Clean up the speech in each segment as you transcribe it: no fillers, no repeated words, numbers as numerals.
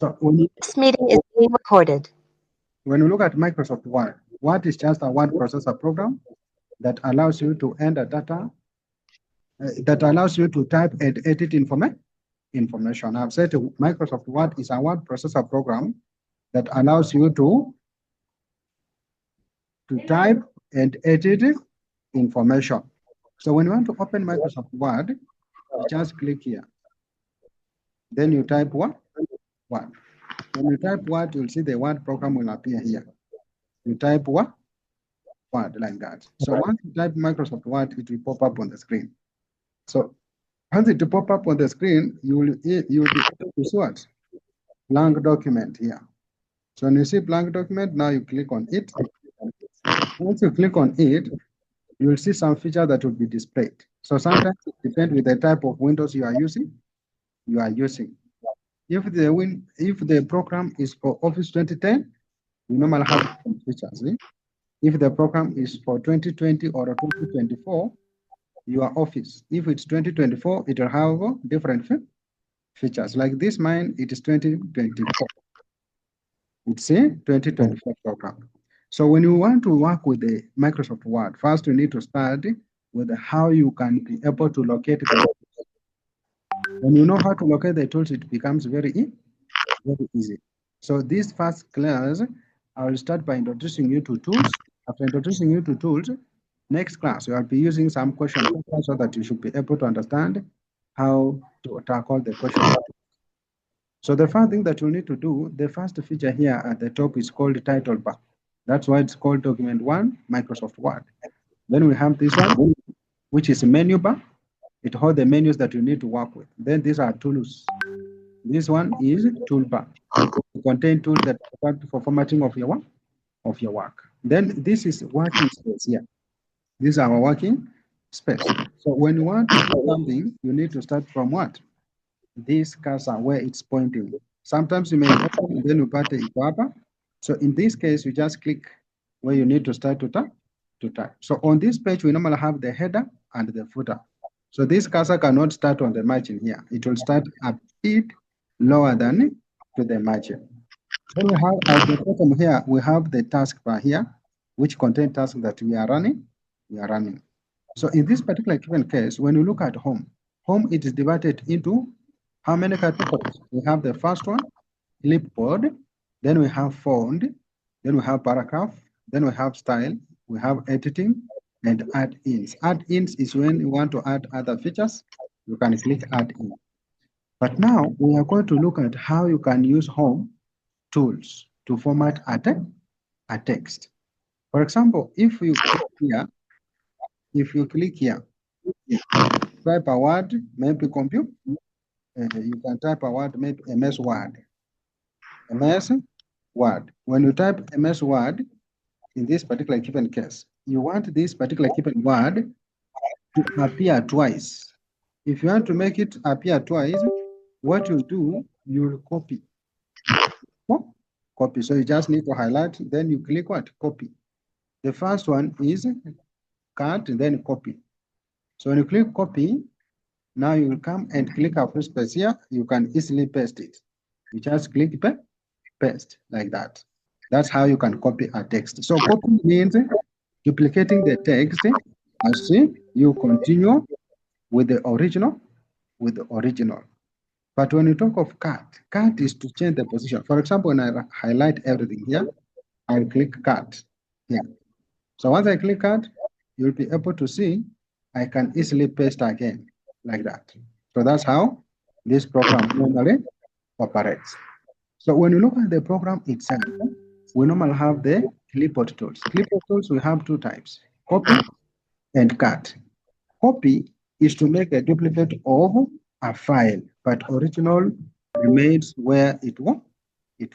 So when This meeting is being recorded. you look at Microsoft Word, Word is just a word processor program that allows you to enter data, that allows you to type and edit information. I've said Microsoft Word is a word processor program that allows you to type and edit information. So when you want to open Microsoft Word, you just click here. Then you type what? Word. When you type Word, you'll see the Word program will appear here. You type what? Word like that. So once you type Microsoft Word, it will pop up on the screen. So once it pop up on the screen, you'll be able to see what? Blank document here. So when you see blank document, now you click on it. Once you click on it, you will see some feature that will be displayed. So sometimes it depends with the type of Windows you are using. If the program is for Office 2010, you normally have some features. If the program is for 2020 or 2024, your Office. If it's 2024, it will have different features. Like this mine, it is 2024. It's a 2024 program. So when you want to work with the Microsoft Word, first you need to start with how you can be able to locate the. When you know how to locate the tools, it becomes very easy. So this first class, I will start by introducing you to tools. After introducing you to tools, next class, you will be using some question papers so that you should be able to understand how to tackle the question. So the first thing that you need to do, the first feature here at the top is called title bar. That's why it's called document 1, Microsoft Word. Then we have this one, which is a menu bar. It holds the menus that you need to work with. Then these are tools. This one is toolbar. It contains tools that are for formatting of your work. Then this is working space here. These are our working space. So when you want to do something, you need to start from what? This cursor where it's pointing. Sometimes you may open and then you put it up. So in this case, you just click where you need to start to type. So on this page, we normally have the header and the footer. So this cursor cannot start on the margin here. It will start a bit lower than to the margin. Then we have at the bottom here, we have the taskbar here, which contains tasks that we are running. So in this particular given case, when you look at home it is divided into how many categories? We have the first one, clipboard, then we have font, then we have paragraph, then we have style, we have editing, and add-ins. Add-ins is when you want to add other features, you can click add-in. But now we are going to look at how you can use home tools to format a text. For example, if you click here, type a word, maybe compute, you can type a word, maybe MS Word. MS Word. When you type MS Word, in this particular given case, you want this particular given word to appear twice. If you want to make it appear twice, what you do, you'll copy. Copy. So you just need to highlight, then you click what? Copy. The first one is cut, then copy. So when you click copy, now you will come and click a free space here. You can easily paste it. You just click paste like that. That's how you can copy a text. So copy means duplicating the text as you continue with the original. But when you talk of cut is to change the position. For example, when I highlight everything here, I'll click cut here. So once I click cut, you'll be able to see I can easily paste again like that. So that's how this program normally operates. So when you look at the program itself, we normally have the clipboard tools. Clipboard tools, we have two types, copy and cut. Copy is to make a duplicate of a file, but original remains where it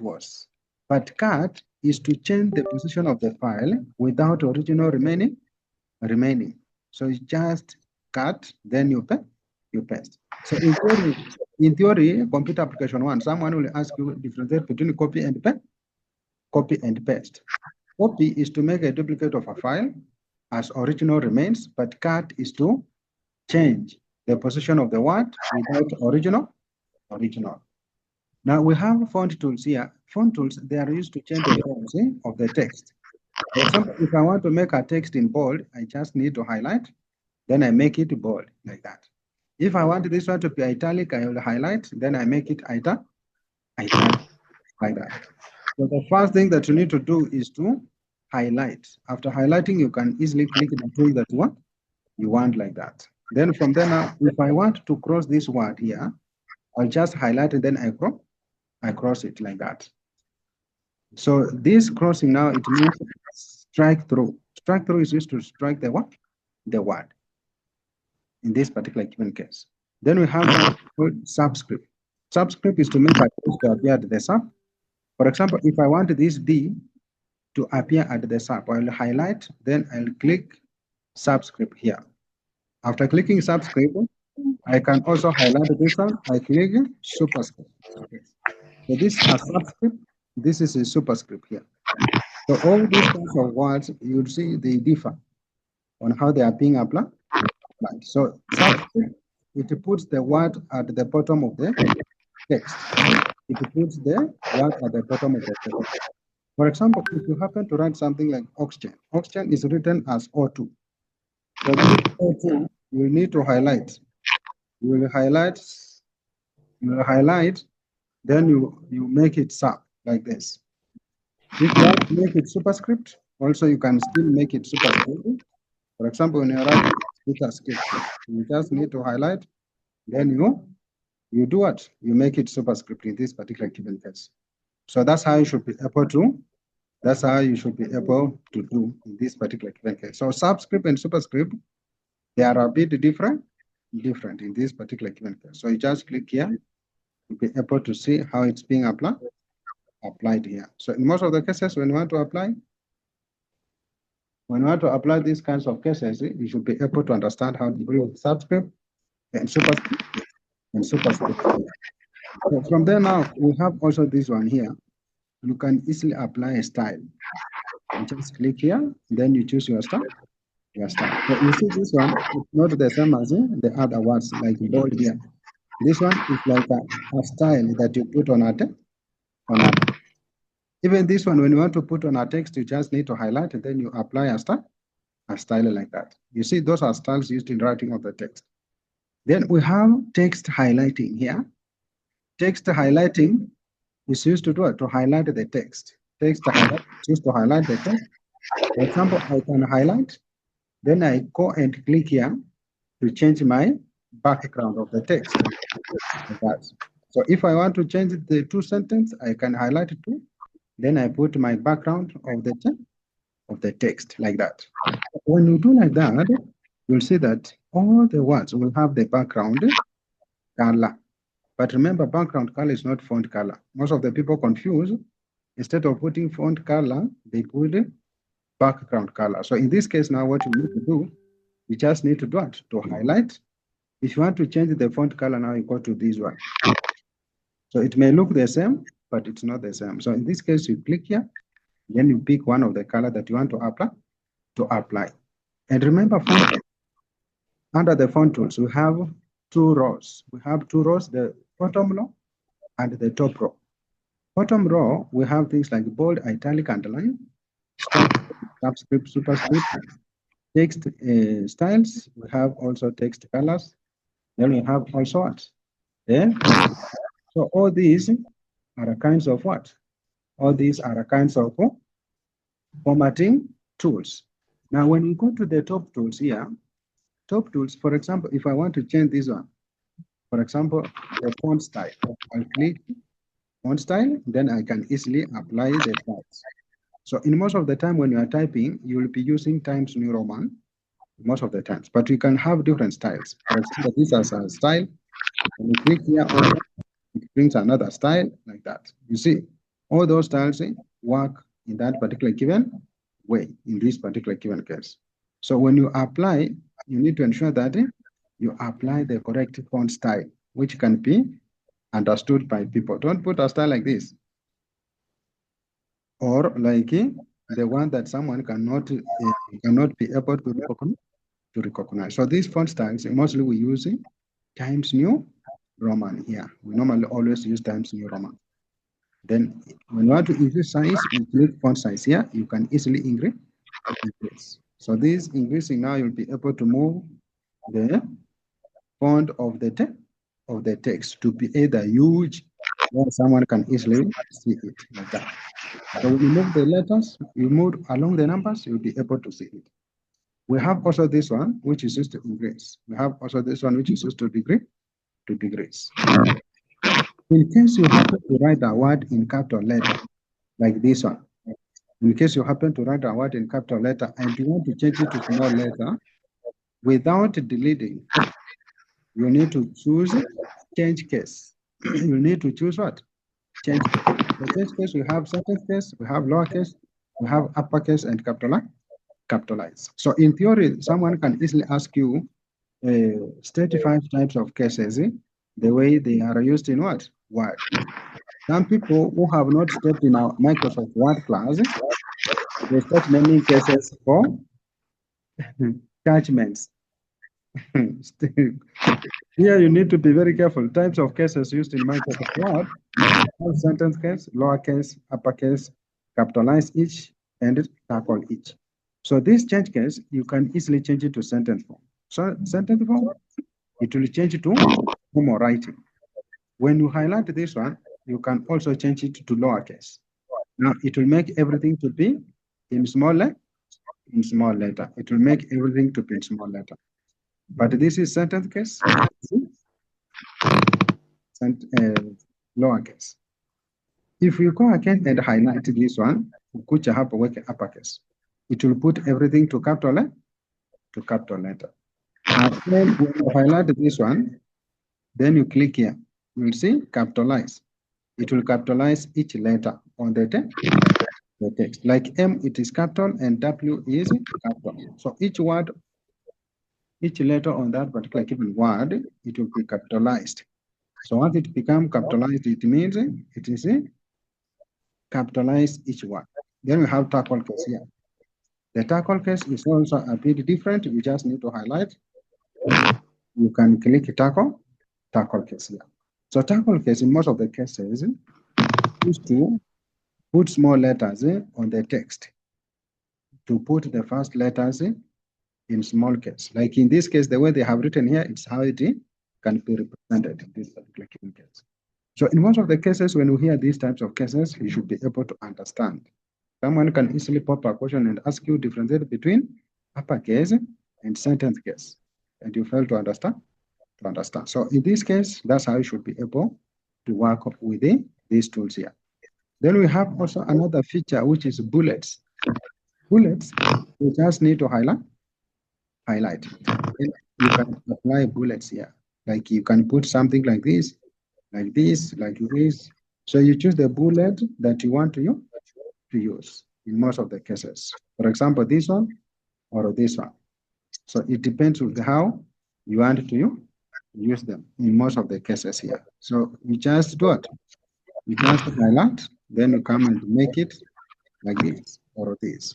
was. But cut is to change the position of the file without original remaining. So you just cut, then you paste. So in theory, computer application 1, someone will ask you differentiate between copy and paste. Copy is to make a duplicate of a file as original remains, but cut is to change the position of the word without original. Now we have font tools here. Font tools, they are used to change the fonts of the text. For example, if I want to make a text in bold, I just need to highlight, then I make it bold like that. If I want this one to be italic, I will highlight, then I make it italic like that. So the first thing that you need to do is to highlight. After highlighting, you can easily click the tool that you want like that. Then from there now, if I want to cross this word here, I'll just highlight and then I cross it like that. So this crossing now, it means strike through. Strike through is used to strike the what? The word in this particular given case. Then we have subscript. Subscript is to make a text to appear at the sub. For example, if I want this D to appear at the sub, I'll highlight, then I'll click subscript here. After clicking subscript, I can also highlight this one. I click superscript. Okay. So this is a subscript. This is a superscript here. So all these kinds of words, you'll see they differ on how they are being applied. So subscript, it puts the word at the bottom of the text. It puts the word at the bottom of the text. For example, if you happen to write something like oxygen, oxygen is written as O2. So this O2, you need to highlight. You will highlight, then you make it sub like this. If you want to make it superscript, also you can still make it superscript. For example, when you write superscript, you just need to highlight, then you do what? You make it superscript in this particular given case. So that's how you should be able to, do in this particular given case. So subscript and superscript, they are a bit different in this particular given case. So you just click here, you'll be able to see how it's being applied here. So in most of the cases, when you want to apply these kinds of cases, you should be able to understand how to deal with subscript and superscript So from there now, we have also this one here. You can easily apply a style. You just click here, then you choose your style. So you see this one, it's not the same as the other words like bold here. This one is like a style that you put on a text. Even this one, when you want to put on a text, you just need to highlight and then you apply a style like that. You see, those are styles used in writing of the text. Then we have text highlighting here. Text highlighting is used to do it, to highlight the text. Text highlight is used to highlight the text. For example, I can highlight, then I go and click here to change my background of the text. Like that. So if I want to change the two sentences, I can highlight it too. Then I put my background of the text like that. When you do like that, you'll see that all the words will have the background color. But remember, background color is not font color. Most of the people confuse. Instead of putting font color, they put background color. So in this case now, what you need to do, you just need to do it, to highlight. If you want to change the font color now, you go to this one. So it may look the same, but it's not the same. So in this case, you click here, then you pick one of the color that you want to apply. And remember, under the font tools, we have two rows. We have two rows, the bottom row and the top row. Bottom row, we have things like bold, italic, underline, subscript, superscript, text styles. We have also text colors. Then we have also what? So all these are kinds of what? All these are kinds of formatting tools. Now, when you go to the top tools here, top tools, for example, if I want to change this one, for example, the font style, I'll click font style, then I can easily apply the styles. So in most of the time when you are typing, you will be using Times New Roman most of the times, but you can have different styles. For example, this is a style. When you click here, it brings another style like that. You see, all those styles work in that particular given way, in this particular given case. So when you apply, you need to ensure that you apply the correct font style, which can be understood by people. Don't put a style like this, or like the one that someone cannot be able to recognize. So these font styles, mostly we use Times New Roman here. We normally always use Times New Roman. Then when you want to increase size, you click font size here. You can easily increase. So this increasing now, you'll be able to move the font of the text to be either huge or someone can easily see it like that. So when you move the letters, you move along the numbers, you'll be able to see it. We have also this one, which is used to increase. We have also this one, which is used to decrease. In case you happen to write a word in capital letter, like this one, in case you happen to write a word in capital letter and you want to change it to small letter, without deleting, you need to choose change case. You need to choose what? Change case. The change case, we have sentence case, we have lowercase, we have uppercase and capitalize. So in theory, someone can easily ask you 35 types of cases, the way they are used in what? Word. Some people who have not stepped in our Microsoft Word class, they start naming cases for attachments. Here you need to be very careful. Types of cases used in Microsoft Word have sentence case, lowercase, uppercase, capitalize each, and tackle each. So this change case, you can easily change it to sentence form. So sentence form, it will change it to formal writing. When you highlight this one, you can also change it to lowercase. Now it will make everything to be in small letter. It will make everything to be in small letter. But this is sentence case, lowercase. If you go again and highlight this one, ukuja hapo weke uppercase, it will put everything to capital letter. And then when you highlight this one, then you click here, you'll see capitalize. It will capitalize each letter on the text. Like M, it is capital and W is capital. So each word, each letter on that particular given word, it will be capitalized. So once it becomes capitalized, it means it is capitalize each one. Then we have tackle case here. The tackle case is also a bit different. You just need to highlight. You can click tackle case here. So tackle case in most of the cases is to put small letters on the text. To put the first letters in small case. Like in this case, the way they have written here, it's how it can be represented in this particular case. So in most of the cases, when you hear these types of cases, you should be able to understand. Someone can easily pop a question and ask you differentiate between uppercase and sentence case, and you fail to understand. So in this case, that's how you should be able to work with these tools here. Then we have also another feature, which is bullets. Bullets, you just need to highlight. Then you can apply bullets here. Like you can put something like this, like this, like this. So you choose the bullet that you want to use in most of the cases. For example, this one or this one. So it depends on how you want to use them in most of the cases here. So you just do it. You just highlight, then you come and make it like this or this.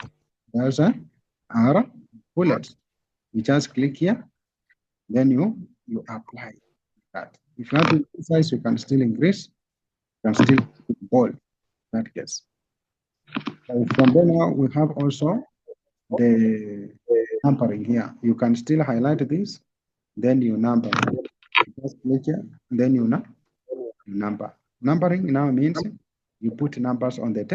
There's our bullet. You just click here, then you apply that. If you want to increase size, you can still increase, you can still bold that case. So from there now, we have also the numbering here. You can still highlight this, then you number. You just click here, then you number. Numbering now means you put numbers on the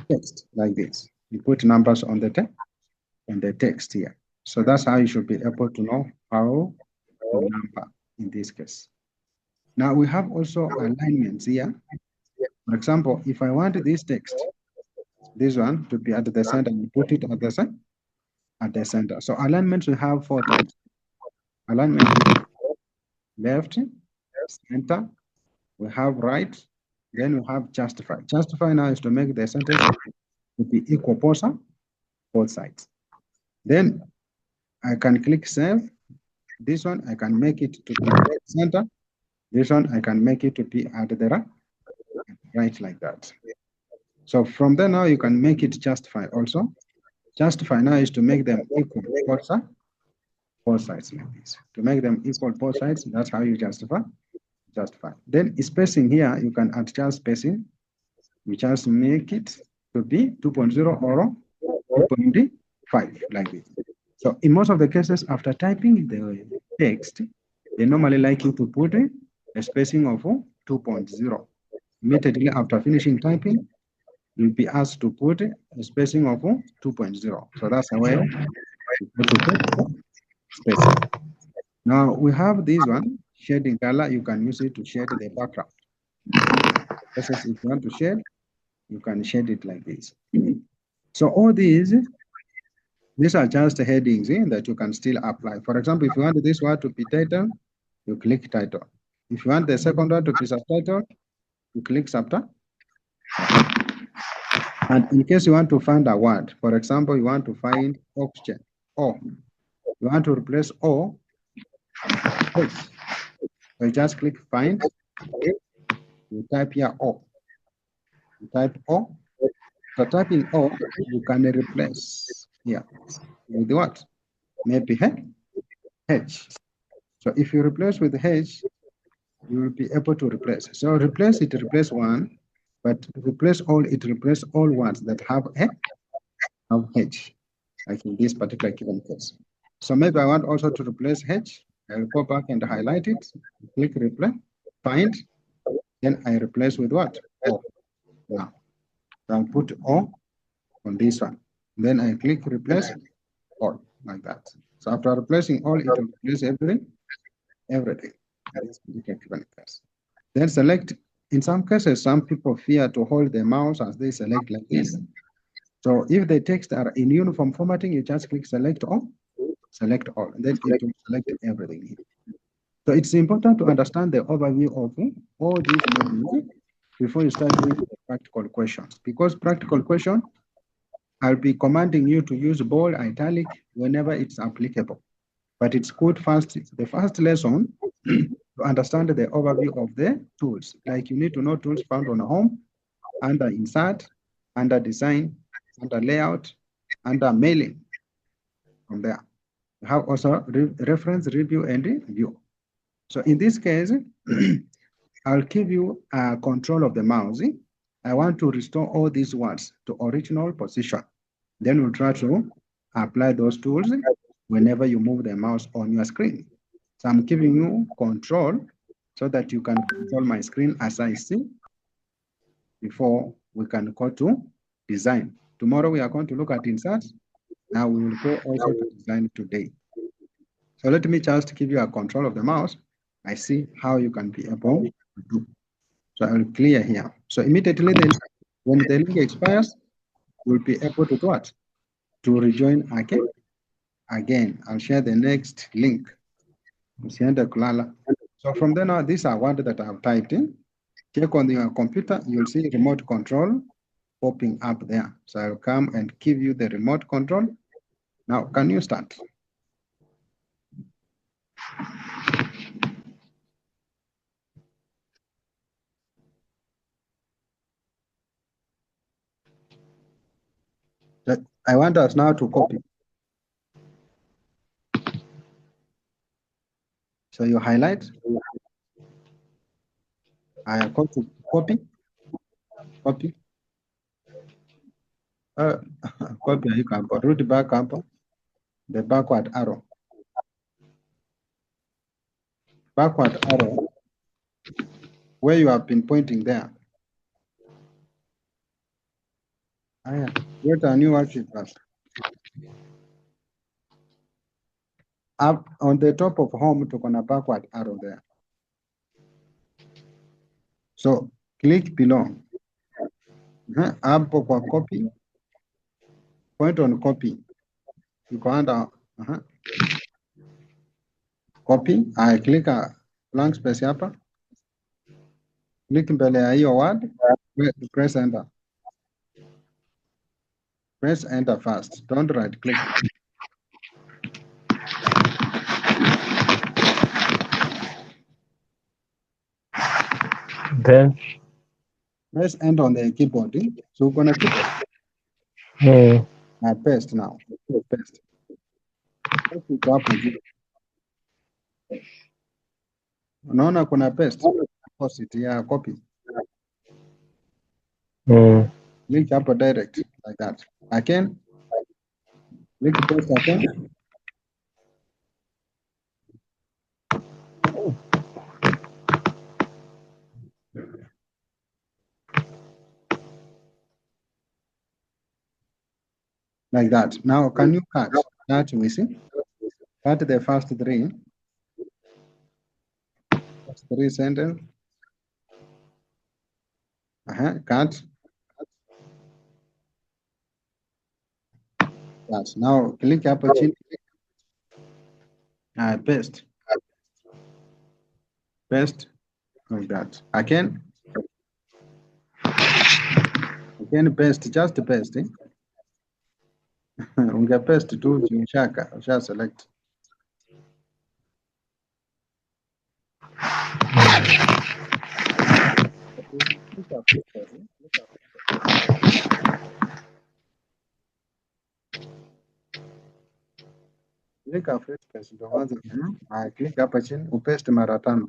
text like this. You put numbers on the text here. So that's how you should be able to know how to number in this case. Now we have also alignments here. For example, if I want this text, this one to be at the center, you put it at the center. So alignments we have 4 types. Alignment left, center, we have right, then we have justify. Justify now is to make the sentence to be equal both sides. Then I can click save. This one I can make it to be center. This one I can make it to be at the right like that. So from there now you can make it justify also. Justify now is to make them equal both sides like this. To make them equal both sides, that's how you justify. Then spacing here, you can adjust spacing. You just make it to be 2.0 or 2.5 like this. So in most of the cases, after typing the text, they normally like you to put a spacing of 2.0. Immediately after finishing typing, you'll be asked to put a spacing of 2.0. So that's the way you put spacing. Now we have this one, shading color. You can use it to shade the background. If you want to shade, you can shade it like this. So all these are just headings that you can still apply. For example, if you want this one to be title, you click title. If you want the second one to be subtitle, you click subtitle. And in case you want to find a word, for example, you want to find oxygen, O. You want to replace O, H. So you just click find, you type here O. You type O. So typing O, you can replace here with what? Maybe H. So if you replace with H, you will be able to replace. So replace it, replace one, but replace all, it replace all words that have H, like in this particular given case. So maybe I want also to replace H. I'll go back and highlight it, click replace, find, then I replace with what? O. Now, I'll put O on this one. Then I click replace all, like that. So after replacing all, it will replace everything. That is given case. Then select. In some cases, some people fear to hold the mouse as they select like this. So if the text are in uniform formatting, you just click select all, and then it will select everything. So it's important to understand the overview of all these modules before you start doing the practical questions. Because practical question, I'll be commanding you to use bold, italic whenever it's applicable. But it's good the first lesson to understand the overview of the tools. Like you need to know tools found on home, under insert, under design, under layout, under mailing. From there, you have also reference, review, and view. So in this case, I'll give you control of the mouse. I want to restore all these words to original position. Then we'll try to apply those tools whenever you move the mouse on your screen. So I'm giving you control so that you can control my screen as I see before we can go to design. Tomorrow we are going to look at insert. Now we will go also to design today. So let me just give you a control of the mouse. I see how you can be able to do. So I will clear here. So immediately then, when the link expires, we'll be able to do what? To rejoin again. I'll share the next link. So from then on, these are words that I've typed in. Check on your computer, you'll see remote control popping up there. So I'll come and give you the remote control. Now, can you start? I want us now to copy. So you highlight. I am going to copy. Copy. Copy, you can put root back up, the backward arrow. Backward arrow, where you have been pointing there. What a new worksheet class. Up on the top of home to a backward arrow there. So click below. Up for copy. Point on copy. You go under copy. I click a blank space hapa. Click mbele ya hiyo word. Press enter. Press enter first. Don't right click. Then Press enter on the keyboard. So we're gonna click. Paste now. Paste. Unaona kuna paste opposite ya copy. Click hapo direct like that. Again, click paste again. Like that. Now, can you cut that? We see. Cut the first three. First three sentence. Cut. Yes. Now click hapo chini. Paste. Paste. Like that. Again. Again paste. Just paste. Unge paste tu chimshaka. Usha select. Click first paste ndio mwanzo. Click hapa chini upaste mara 5.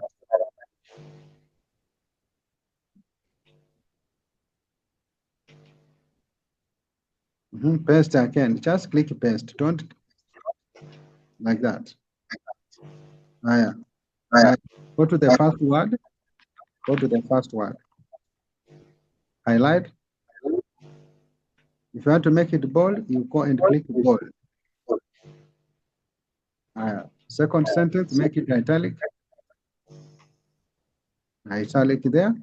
Paste again. Just click paste. Don't like that. Go to the first word. Go to the first word. Highlight. If you want to make it bold, you go and click bold. Second sentence, make it italic. Italic there.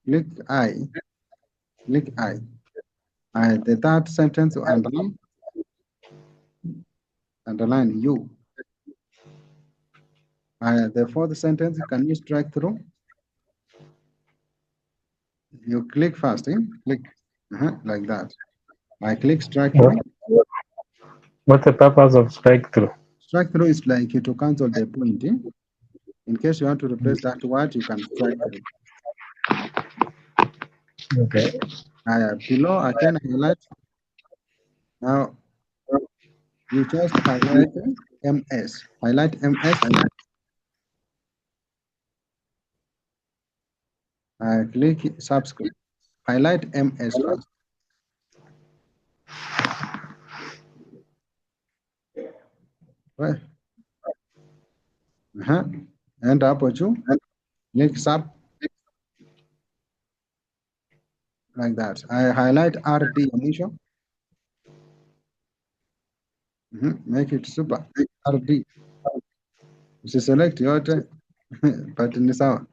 Click I. Click I. The third sentence, underline. Underline U. The fourth sentence, can you strike through? You click first, click like that. I click strike through. What's the purpose of strike through? Strike through is like to cancel the point. In case you want to replace that word, you can strike through. Okay. Below, I can highlight. Now, you just highlight MS. Highlight MS. Click subscribe. Highlight MS first. Right. And up you click sub like that. I highlight RD initial. Make it super RD. Select yote but ni sawa.